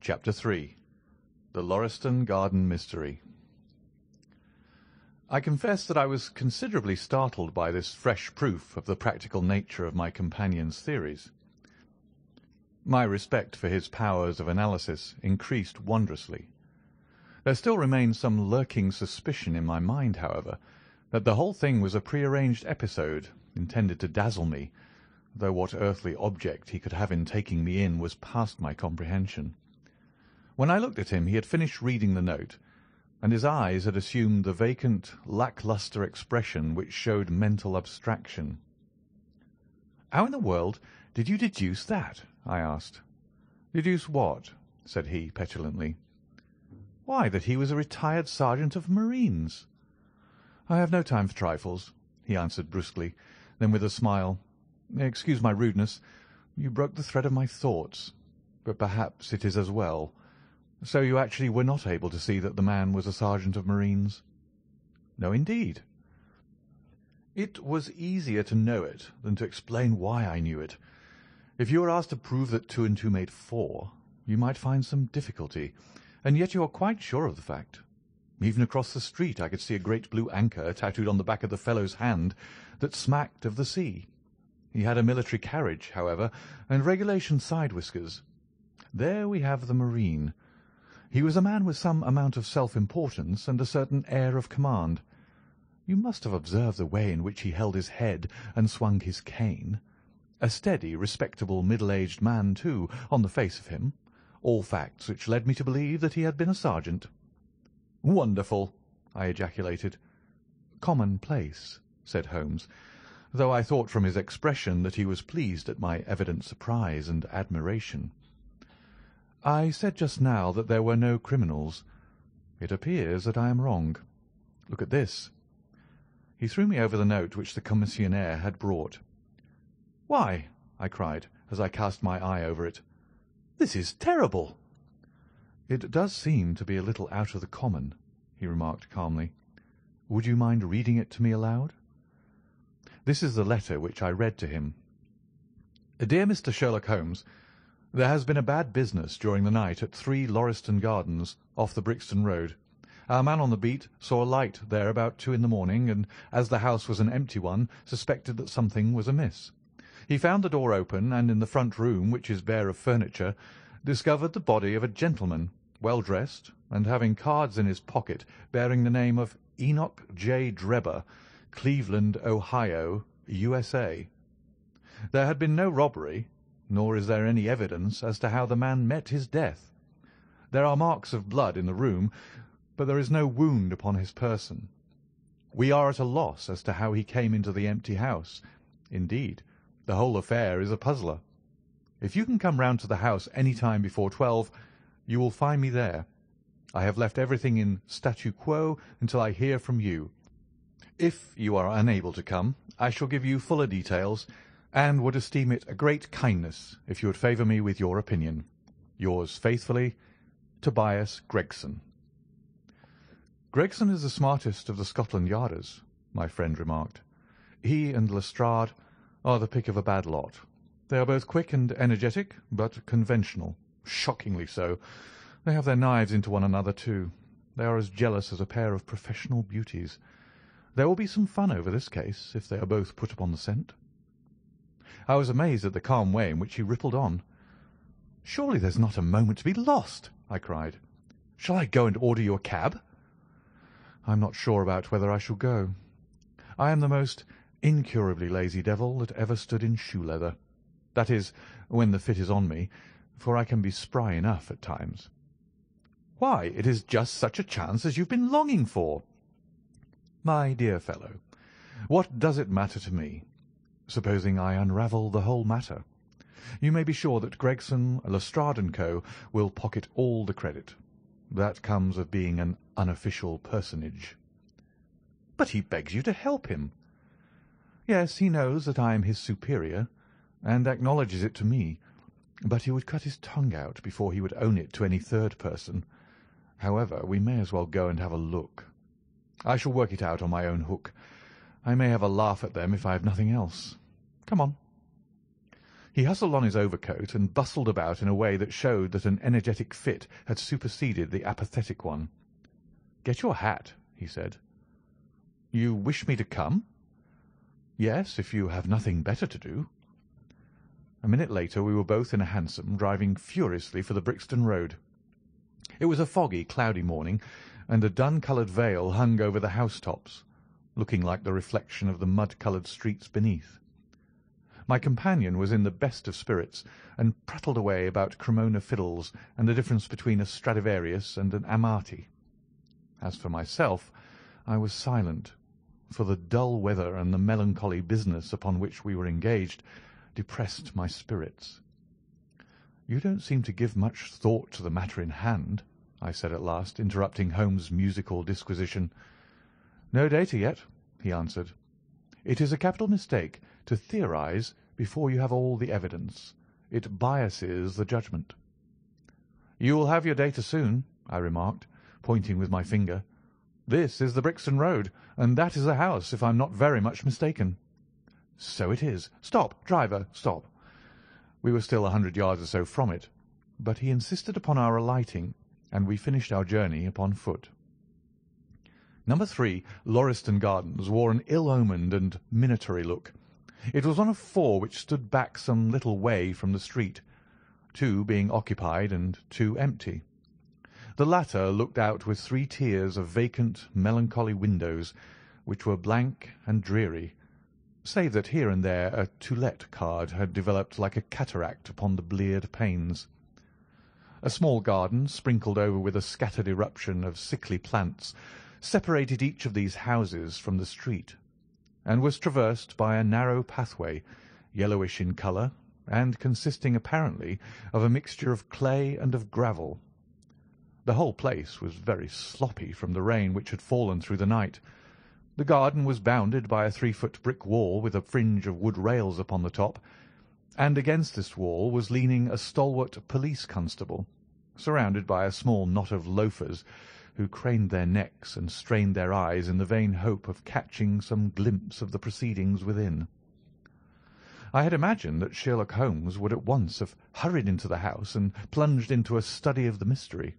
Chapter 3. The Lauriston Garden Mystery. I confess that I was considerably startled by this fresh proof of the practical nature of my companion's theories. My respect for his powers of analysis increased wondrously. There still remained some lurking suspicion in my mind, however, that the whole thing was a prearranged episode intended to dazzle me, though what earthly object he could have in taking me in was past my comprehension. When I looked at him he had finished reading the note, and his eyes had assumed the vacant, lack-lustre expression which showed mental abstraction. "How in the world did you deduce that?" I asked. "Deduce what?" said he petulantly. "Why, that he was a retired sergeant of marines." "I have no time for trifles," he answered brusquely. Then with a smile, "Excuse my rudeness. You broke the thread of my thoughts, but perhaps it is as well. So you actually were not able to see that the man was a sergeant of marines?" "No, indeed." "It was easier to know it than to explain why I knew it. If you were asked to prove that 2 and 2 made 4, you might find some difficulty, and yet you are quite sure of the fact. Even across the street I could see a great blue anchor tattooed on the back of the fellow's hand that smacked of the sea. He had a military carriage, however, and regulation side whiskers. There we have the marine. He was a man with some amount of self-importance and a certain air of command. You must have observed the way in which he held his head and swung his cane. A steady, respectable, middle-aged man, too, on the face of him. All facts which led me to believe that he had been a sergeant." "Wonderful!" I ejaculated. "Commonplace," said Holmes, though I thought from his expression that he was pleased at my evident surprise and admiration. "I said just now that there were no criminals. It appears that I am wrong. Look at this." He threw me over the note which the commissionaire had brought. "Why," I cried, as I cast my eye over it, "this is terrible!" "It does seem to be a little out of the common," he remarked calmly. "Would you mind reading it to me aloud?" This is the letter which I read to him. "Dear Mr. Sherlock Holmes, there has been a bad business during the night at 3 Lauriston Gardens, off the Brixton Road. Our man on the beat saw a light there about 2 in the morning, and as the house was an empty one, suspected that something was amiss. He found the door open, and in the front room, which is bare of furniture, discovered the body of a gentleman, well dressed, and having cards in his pocket bearing the name of Enoch J. Drebber, Cleveland, Ohio, USA. There had been no robbery, nor is there any evidence as to how the man met his death. There are marks of blood in the room, but there is no wound upon his person. We are at a loss as to how he came into the empty house. Indeed, the whole affair is a puzzler. If you can come round to the house any time before 12, you will find me there. I have left everything in statu quo until I hear from you. If you are unable to come, I shall give you fuller details, and would esteem it a great kindness if you would favour me with your opinion. Yours faithfully, Tobias Gregson." "Gregson is the smartest of the Scotland Yarders," my friend remarked. "He and Lestrade are the pick of a bad lot. They are both quick and energetic, but conventional, shockingly so. They have their knives into one another, too. They are as jealous as a pair of professional beauties. There will be some fun over this case if they are both put upon the scent." I was amazed at the calm way in which he rippled on. "Surely there's not a moment to be lost," I cried. "Shall I go and order you a cab?" "I'm not sure about whether I shall go. I am the most incurably lazy devil that ever stood in shoe leather. That is, when the fit is on me, for I can be spry enough at times." "Why, it is just such a chance as you've been longing for." "My dear fellow, what does it matter to me? Supposing I unravel the whole matter. You may be sure that Gregson, Lestrade and Co. will pocket all the credit. That comes of being an unofficial personage." "But he begs you to help him." "Yes, he knows that I am his superior, and acknowledges it to me, but he would cut his tongue out before he would own it to any third person. However, we may as well go and have a look. I shall work it out on my own hook. I may have a laugh at them if I have nothing else. Come on." He hustled on his overcoat and bustled about in a way that showed that an energetic fit had superseded the apathetic one. "Get your hat," he said. "You wish me to come?" "Yes, if you have nothing better to do." A minute later we were both in a hansom, driving furiously for the Brixton Road. It was a foggy, cloudy morning, and a dun-coloured veil hung over the housetops, looking like the reflection of the mud-coloured streets beneath. My companion was in the best of spirits, and prattled away about Cremona fiddles and the difference between a Stradivarius and an Amati. As for myself, I was silent, for the dull weather and the melancholy business upon which we were engaged depressed my spirits. "You don't seem to give much thought to the matter in hand," I said at last, interrupting Holmes' musical disquisition. "No data yet," he answered. "It is a capital mistake to theorize before you have all the evidence. It biases the judgment." "You will have your data soon," I remarked, pointing with my finger. "This is the Brixton Road, and that is the house, if I am not very much mistaken." "So it is. Stop, driver, stop." We were still 100 yards or so from it, but he insisted upon our alighting, and we finished our journey upon foot. Number 3, Lauriston Gardens, wore an ill-omened and minatory look. It was one of 4 which stood back some little way from the street, 2 being occupied and 2 empty. The latter looked out with 3 tiers of vacant, melancholy windows, which were blank and dreary, save that here and there a "To Let" card had developed like a cataract upon the bleared panes. A small garden, sprinkled over with a scattered eruption of sickly plants, separated each of these houses from the street, and was traversed by a narrow pathway, yellowish in colour, and consisting apparently of a mixture of clay and of gravel. The whole place was very sloppy from the rain which had fallen through the night. The garden was bounded by a 3-foot brick wall with a fringe of wood rails upon the top, and against this wall was leaning a stalwart police constable, surrounded by a small knot of loafers, who craned their necks and strained their eyes in the vain hope of catching some glimpse of the proceedings within. I had imagined that Sherlock Holmes would at once have hurried into the house and plunged into a study of the mystery.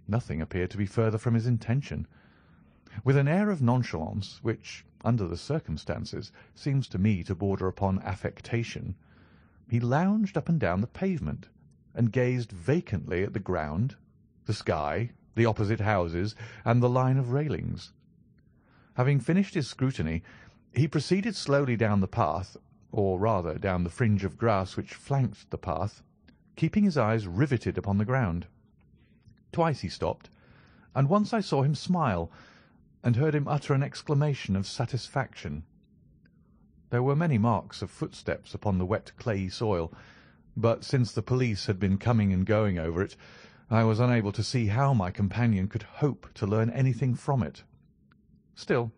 Nothing appeared to be further from his intention. With an air of nonchalance, which, under the circumstances, seems to me to border upon affectation, he lounged up and down the pavement, and gazed vacantly at the ground, the sky, the opposite houses, and the line of railings. Having finished his scrutiny, he proceeded slowly down the path, or rather down the fringe of grass which flanked the path, keeping his eyes riveted upon the ground. Twice he stopped, and once I saw him smile, and heard him utter an exclamation of satisfaction. There were many marks of footsteps upon the wet clayey soil, but since the police had been coming and going over it, I was unable to see how my companion could hope to learn anything from it. Still,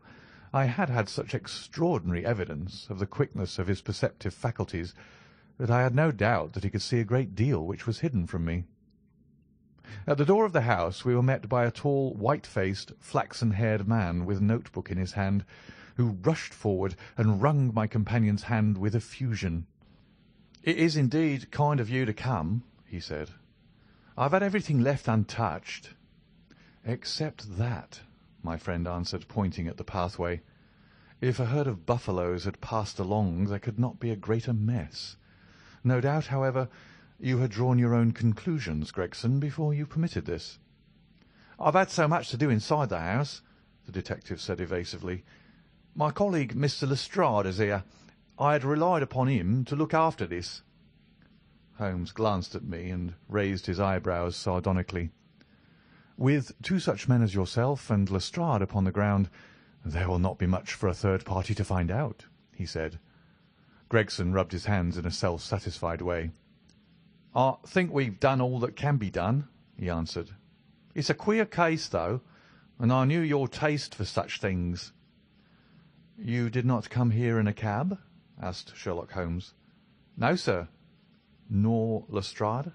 I had had such extraordinary evidence of the quickness of his perceptive faculties that I had no doubt that he could see a great deal which was hidden from me. At the door of the house we were met by a tall, white-faced, flaxen-haired man with a notebook in his hand, who rushed forward and wrung my companion's hand with effusion. "It is indeed kind of you to come," he said. "I've had everything left untouched." "Except that," my friend answered, pointing at the pathway. "If a herd of buffaloes had passed along, there could not be a greater mess. No doubt, however, you had drawn your own conclusions, Gregson, before you permitted this." "I've had so much to do inside the house," the detective said evasively. "My colleague, Mr. Lestrade, is here. I had relied upon him to look after this." Holmes glanced at me and raised his eyebrows sardonically. "With 2 such men as yourself and Lestrade upon the ground, there will not be much for a third party to find out," he said. Gregson rubbed his hands in a self-satisfied way. "I think we've done all that can be done," he answered. "It's a queer case, though, and I knew your taste for such things." "You did not come here in a cab?" asked Sherlock Holmes. "No, sir." "Nor Lestrade?"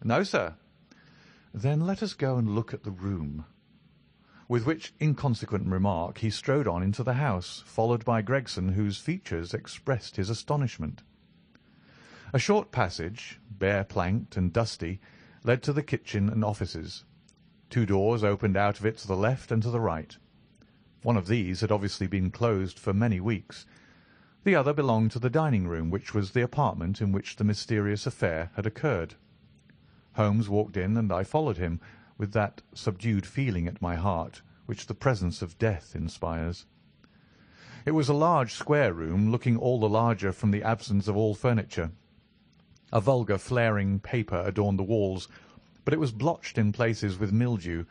"No, sir." "Then let us go and look at the room." With which inconsequent remark he strode on into the house, followed by Gregson, whose features expressed his astonishment. A short passage, bare-planked and dusty, led to the kitchen and offices. 2 doors opened out of it to the left and to the right. One of these had obviously been closed for many weeks. The other belonged to the dining-room, which was the apartment in which the mysterious affair had occurred. Holmes walked in, and I followed him, with that subdued feeling at my heart which the presence of death inspires. It was a large square room, looking all the larger from the absence of all furniture. A vulgar flaring paper adorned the walls, but it was blotched in places with mildew,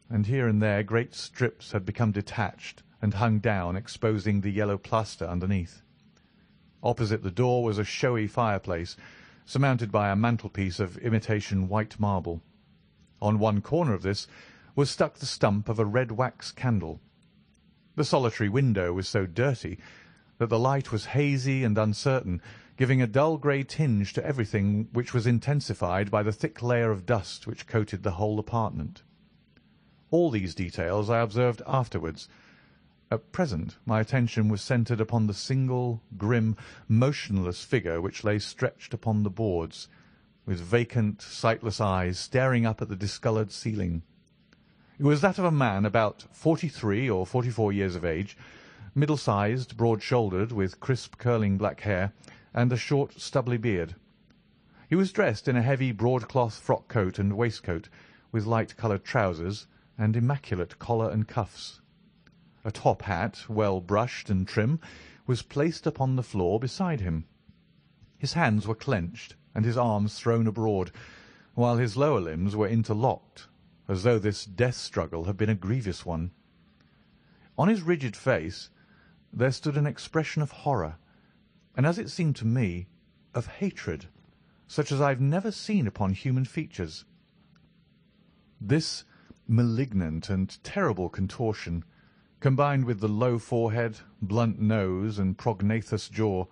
and here and there great strips had become detached and hung down, exposing the yellow plaster underneath. Opposite the door was a showy fireplace, surmounted by a mantelpiece of imitation white marble. On one corner of this was stuck the stump of a red wax candle. The solitary window was so dirty that the light was hazy and uncertain, giving a dull grey tinge to everything, which was intensified by the thick layer of dust which coated the whole apartment. All these details I observed afterwards. At present my attention was centred upon the single, grim, motionless figure which lay stretched upon the boards, with vacant, sightless eyes staring up at the discoloured ceiling. It was that of a man about 43 or 44 years of age, middle-sized, broad-shouldered, with crisp curling black hair, and a short, stubbly beard. He was dressed in a heavy broadcloth frock-coat and waistcoat, with light-coloured trousers and immaculate collar and cuffs. A top hat, well brushed and trim, was placed upon the floor beside him. His hands were clenched and his arms thrown abroad, while his lower limbs were interlocked, as though this death struggle had been a grievous one. On his rigid face there stood an expression of horror, and, as it seemed to me, of hatred, such as I have never seen upon human features. This malignant and terrible contortion, combined with the low forehead, blunt nose, and prognathous jaw,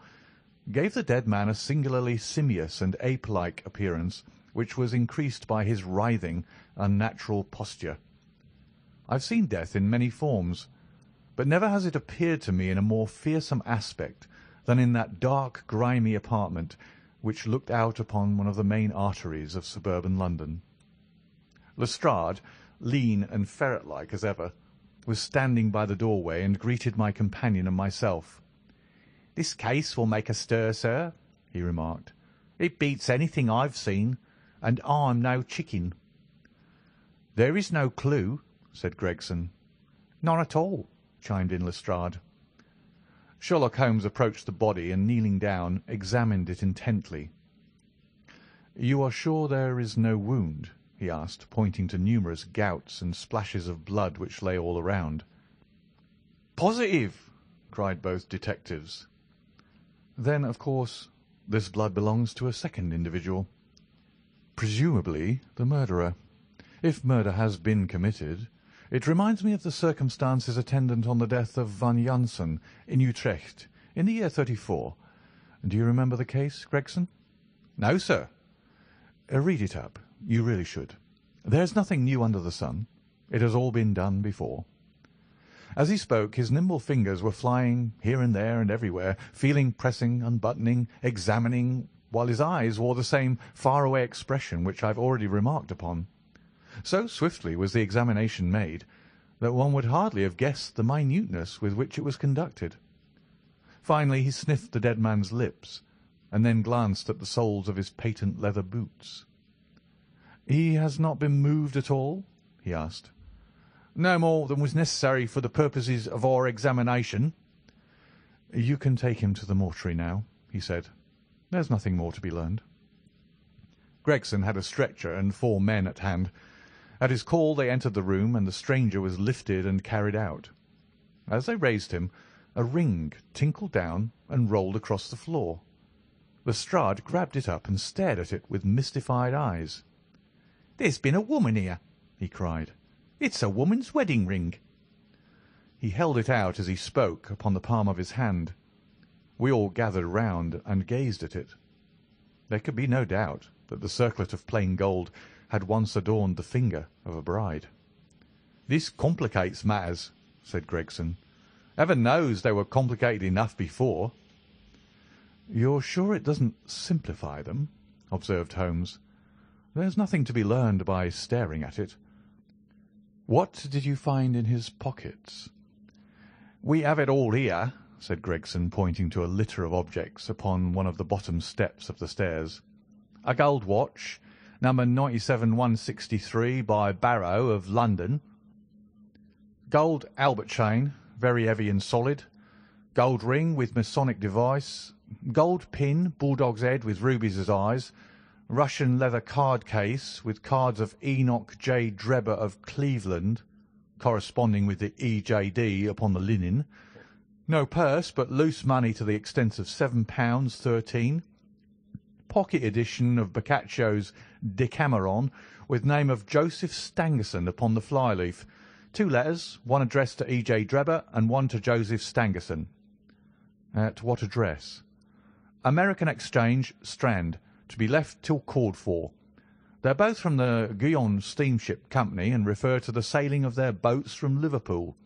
gave the dead man a singularly simious and ape-like appearance, which was increased by his writhing, unnatural posture. I have seen death in many forms, but never has it appeared to me in a more fearsome aspect than in that dark, grimy apartment which looked out upon one of the main arteries of suburban London. Lestrade, lean and ferret-like as ever, was standing by the doorway and greeted my companion and myself. "This case will make a stir, sir," he remarked. "It beats anything I've seen, and I'm no chicken." "There is no clue," said Gregson. "None at all," chimed in Lestrade. Sherlock Holmes approached the body and, kneeling down, examined it intently. "You are sure there is no wound?" he asked, pointing to numerous gouts and splashes of blood which lay all around. "Positive!" cried both detectives. "Then, of course, this blood belongs to a second individual, presumably the murderer. If murder has been committed, it reminds me of the circumstances attendant on the death of Van Jansen in Utrecht in the year '34. Do you remember the case, Gregson?" "No, sir." Read it up. You really should. There's nothing new under the sun. It has all been done before." As he spoke, his nimble fingers were flying here and there and everywhere, feeling, pressing, unbuttoning, examining, while his eyes wore the same far-away expression which I have already remarked upon. So swiftly was the examination made that one would hardly have guessed the minuteness with which it was conducted. Finally he sniffed the dead man's lips, and then glanced at the soles of his patent leather boots. "He has not been moved at all?" he asked. "No more than was necessary for the purposes of our examination." "You can take him to the mortuary now," he said. "There's nothing more to be learned." Gregson had a stretcher and 4 men at hand. At his call they entered the room, and the stranger was lifted and carried out. As they raised him, a ring tinkled down and rolled across the floor. Lestrade grabbed it up and stared at it with mystified eyes. "There's been a woman here," he cried. "It's a woman's wedding ring." He held it out as he spoke upon the palm of his hand. We all gathered round and gazed at it. There could be no doubt that the circlet of plain gold had once adorned the finger of a bride. "This complicates matters," said Gregson. "Heaven knows they were complicated enough before." "You're sure it doesn't simplify them?" observed Holmes. "There's nothing to be learned by staring at it. What did you find in his pockets?" "We have it all here," said Gregson, pointing to a litter of objects upon one of the bottom steps of the stairs. "A gold watch, number 97163 by Barrow of London. Gold Albert chain, very heavy and solid. Gold ring with Masonic device. Gold pin, bulldog's head with rubies as eyes. Russian leather card case with cards of Enoch J. Drebber of Cleveland, corresponding with the EJD upon the linen. No purse, but loose money to the extent of £7.13. Pocket edition of Boccaccio's Decameron, with name of Joseph Stangerson upon the flyleaf. 2 letters, one addressed to E.J. Drebber and one to Joseph Stangerson." "At what address?" "American Exchange, Strand, to be left till called for. They're both from the Guion Steamship Company and refer to the sailing of their boats from Liverpool.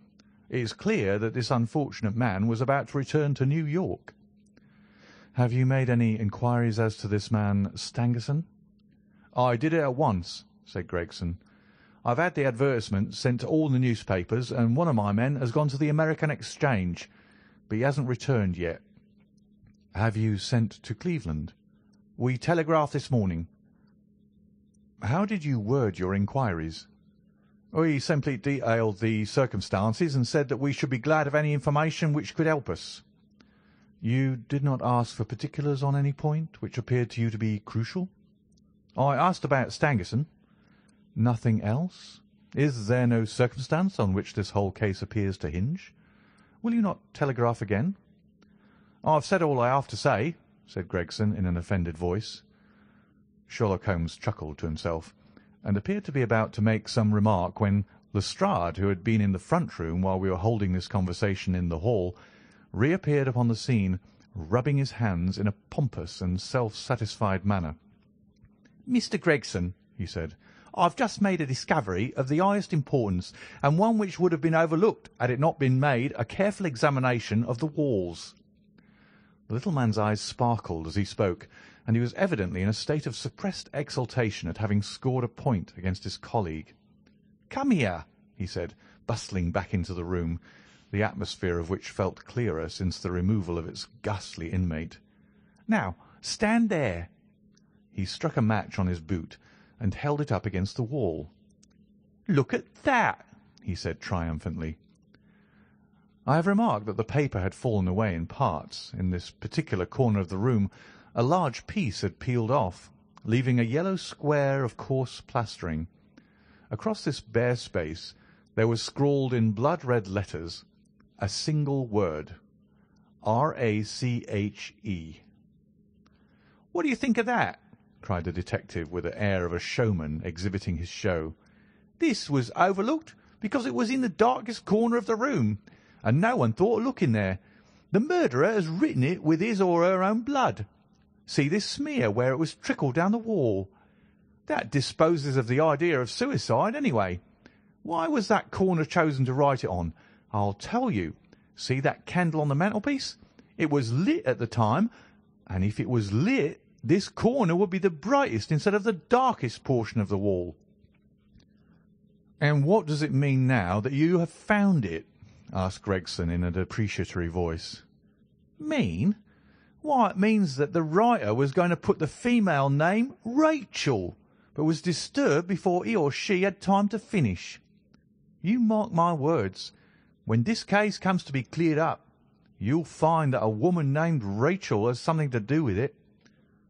It is clear that this unfortunate man was about to return to New York." "Have you made any inquiries as to this man Stangerson?" "I did it at once," said Gregson. "I've had the advertisement sent to all the newspapers, and one of my men has gone to the American Exchange, but he hasn't returned yet." "Have you sent to Cleveland?" "We telegraphed this morning." "How did you word your inquiries?" "We simply detailed the circumstances and said that we should be glad of any information which could help us." "You did not ask for particulars on any point which appeared to you to be crucial?" "I asked about Stangerson." "Nothing else? Is there no circumstance on which this whole case appears to hinge? Will you not telegraph again?" "I've said all I have to say," said Gregson in an offended voice. Sherlock Holmes chuckled to himself, and appeared to be about to make some remark when Lestrade, who had been in the front room while we were holding this conversation in the hall, reappeared upon the scene, rubbing his hands in a pompous and self-satisfied manner. "Mr. Gregson," he said, "I've just made a discovery of the highest importance, and one which would have been overlooked had it not been made a careful examination of the walls." The little man's eyes sparkled as he spoke, and he was evidently in a state of suppressed exultation at having scored a point against his colleague. "Come here," he said, bustling back into the room, the atmosphere of which felt clearer since the removal of its ghastly inmate. "Now, stand there." He struck a match on his boot and held it up against the wall. "Look at that," he said triumphantly. I have remarked that the paper had fallen away in parts. In this particular corner of the room a large piece had peeled off, leaving a yellow square of coarse plastering. Across this bare space there was scrawled in blood-red letters a single word: R-A-C-H-E. "What do you think of that?" cried the detective with the air of a showman exhibiting his show. "This was overlooked because it was in the darkest corner of the room, and no one thought of looking there. The murderer has written it with his or her own blood. See this smear where it was trickled down the wall. That disposes of the idea of suicide, anyway. Why was that corner chosen to write it on? I'll tell you. See that candle on the mantelpiece? It was lit at the time, and if it was lit, this corner would be the brightest instead of the darkest portion of the wall." "And what does it mean now that you have found it?" asked Gregson in a depreciatory voice. "Mean? Why, it means that the writer was going to put the female name Rachel, but was disturbed before he or she had time to finish. You mark my words, when this case comes to be cleared up, you'll find that a woman named Rachel has something to do with it.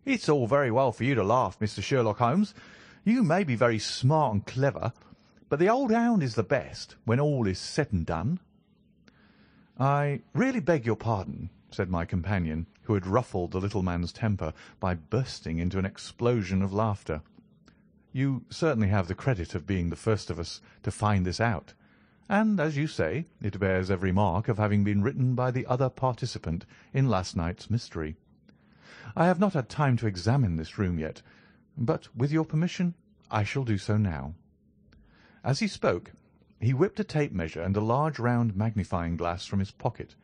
It's all very well for you to laugh, Mr. Sherlock Holmes. You may be very smart and clever, but the old hound is the best when all is said and done." "I really beg your pardon," said my companion, who had ruffled the little man's temper by bursting into an explosion of laughter. "You certainly have the credit of being the first of us to find this out, and, as you say, it bears every mark of having been written by the other participant in last night's mystery. I have not had time to examine this room yet, but, with your permission, I shall do so now." As he spoke, he whipped a tape measure and a large round magnifying glass from his pocket.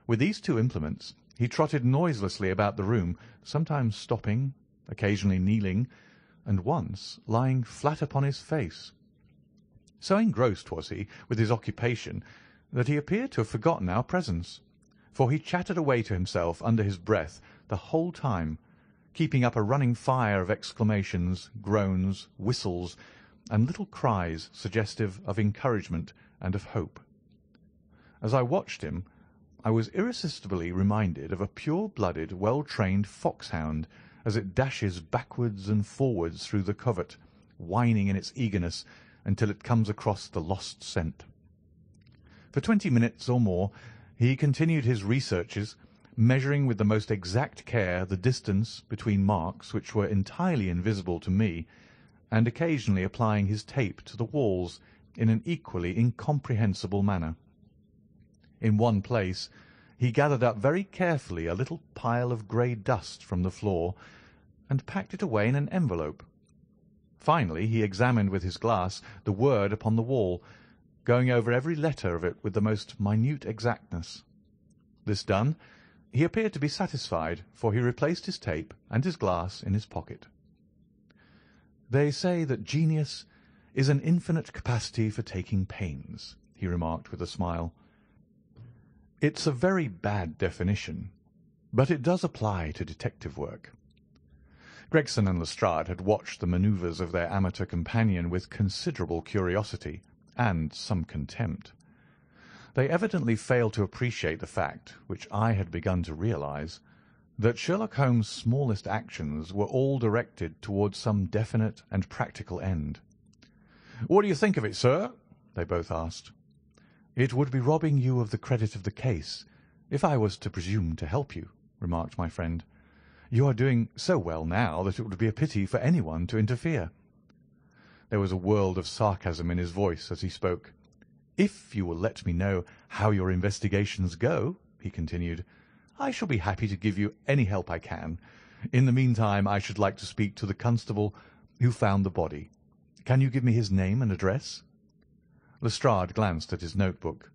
With these two implements He trotted noiselessly about the room, sometimes stopping, occasionally kneeling, and once lying flat upon his face. So engrossed was he with his occupation that he appeared to have forgotten our presence, for he chattered away to himself under his breath the whole time, keeping up a running fire of exclamations, groans, whistles, and little cries suggestive of encouragement and of hope. As I watched him, I was irresistibly reminded of a pure-blooded, well-trained foxhound as it dashes backwards and forwards through the covert, whining in its eagerness until it comes across the lost scent. For 20 minutes or more he continued his researches, measuring with the most exact care the distance between marks which were entirely invisible to me, and occasionally applying his tape to the walls in an equally incomprehensible manner. In one place he gathered up very carefully a little pile of grey dust from the floor and packed it away in an envelope. Finally he examined with his glass the word upon the wall, going over every letter of it with the most minute exactness. This done, he appeared to be satisfied, for he replaced his tape and his glass in his pocket. "They say that genius is an infinite capacity for taking pains," he remarked with a smile. "It's a very bad definition, but it does apply to detective work." Gregson and Lestrade had watched the manoeuvres of their amateur companion with considerable curiosity and some contempt. They evidently failed to appreciate the fact, which I had begun to realize, that Sherlock Holmes' smallest actions were all directed towards some definite and practical end. "What do you think of it, sir?" they both asked. "It would be robbing you of the credit of the case if I was to presume to help you," remarked my friend. "You are doing so well now that it would be a pity for anyone to interfere." There was a world of sarcasm in his voice as he spoke. "If you will let me know how your investigations go," he continued, "I shall be happy to give you any help I can. In the meantime I should like to speak to the constable who found the body. Can you give me his name and address?" Lestrade glanced at his notebook.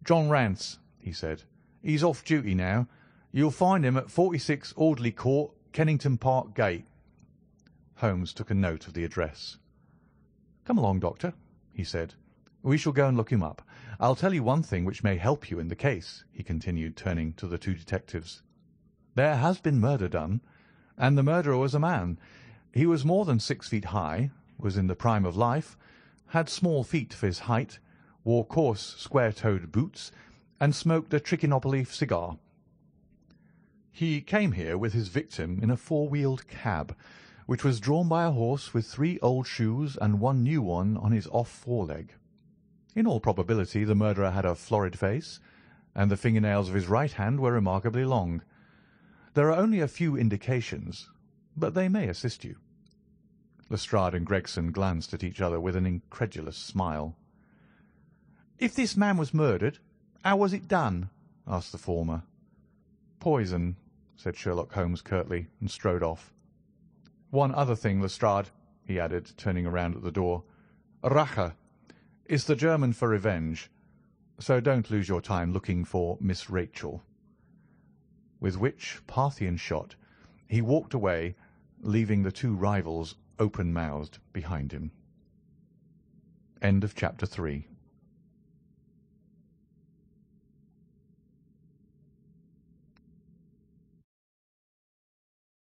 "John Rance," he said. "He's off duty now. You'll find him at 46 Audley Court, Kennington Park Gate." Holmes took a note of the address. "Come along, Doctor," he said. "We shall go and look him up. I'll tell you one thing which may help you in the case," he continued, turning to the two detectives. "There has been murder done, and the murderer was a man. He was more than 6 feet high, was in the prime of life, had small feet for his height, wore coarse square-toed boots, and smoked a Trichinopoly cigar. He came here with his victim in a four-wheeled cab, which was drawn by a horse with 3 old shoes and 1 new one on his off foreleg. In all probability the murderer had a florid face, and the fingernails of his right hand were remarkably long. There are only a few indications, but they may assist you." Lestrade and Gregson glanced at each other with an incredulous smile. "If this man was murdered, how was it done?" asked the former. "Poison," said Sherlock Holmes curtly, and strode off. "One other thing, Lestrade," he added, turning around at the door. "Rache is the German for revenge, so don't lose your time looking for Miss Rachel." With which Parthian shot he walked away, leaving the two rivals open-mouthed behind him. End of chapter 3.